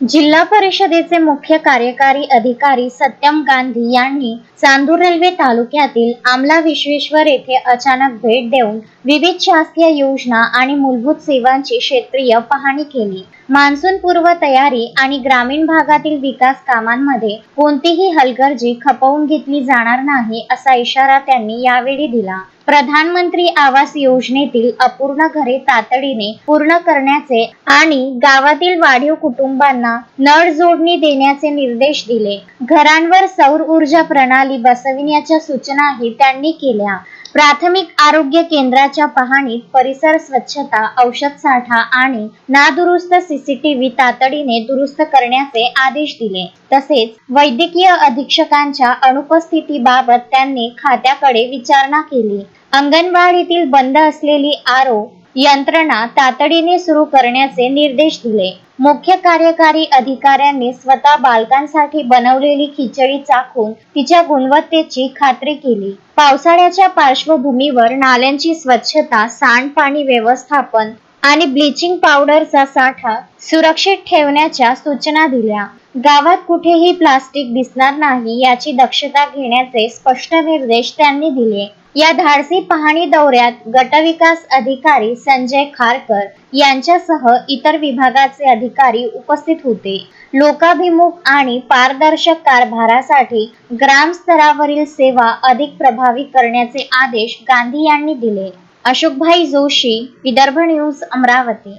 जिल्हा परिषदेचे मुख्य कार्यकारी अधिकारी सत्यम गांधी यांनी चांदूर रेल्वे तालुक्यातील आमला विश्वेश्वर येथे अचानक भेट देऊन विविध शासकीय योजना आणि मूलभूत सेवांची क्षेत्रीय पाहणी केली। मान्सून पूर्व तयारी आणि ग्रामीण भागातील विकास कामांमध्ये कोणतीही हलगर्जी खपवून घेतली जाणार नाही असा इशारा त्यांनी यावेळी दिला। प्रधानमंत्री आवास योजनेतील अपूर्ण घरे तातडीने पूर्ण करण्याचे आणि गावातील वाढीव कुटुंबांना नळ जोडणी देण्याचे निर्देश दिले। घरांवर सौर ऊर्जा प्रणाली बसविण्याच्या सूचनाही त्यांनी केल्या। प्राथमिक आरोग्य केंद्राच्या पाहणीत परिसर स्वच्छता, औषध साठा आणि नादुरुस्त सीसीटीव्ही तातडीने दुरुस्त करण्याचे आदेश दिले। तसेच वैद्यकीय अधीक्षकांच्या अनुपस्थितीबाबत त्यांनी खात्याकडे विचारणा केली। अंगणवाडीतील बंद असलेली आरो यंत्रणा तातडीने सुरू करण्याचे निर्देश दिले। मुख्य कार्यकारी अधिकाऱ्यांनी स्वतः बालकांसाठी बनवलेली खिचडी चाखून तिच्या गुणवत्तेची खात्री केली। पावसाळ्याच्या पार्श्वभूमीवर नाल्यांची स्वच्छता, सांडपाणी व्यवस्थापन आणि ब्लीचिंग पावडरचा साठा सुरक्षित ठेवण्याच्या सूचना दिल्या। गावात कुठेही प्लास्टिक दिसणार नाही याची दक्षता घेण्याचे स्पष्ट निर्देश त्यांनी दिले। या धाडसी पाहणी दौऱ्यात गटविकास अधिकारी संजय खारकर यांच्यासह इतर विभागाचे अधिकारी उपस्थित होते। लोकाभिमुख आणि पारदर्शक कारभारासाठी ग्रामस्तरावरील सेवा अधिक प्रभावी करण्याचे आदेश गांधी यांनी दिले। अशोकभाई जोशी, विदर्भ न्यूज, अमरावती।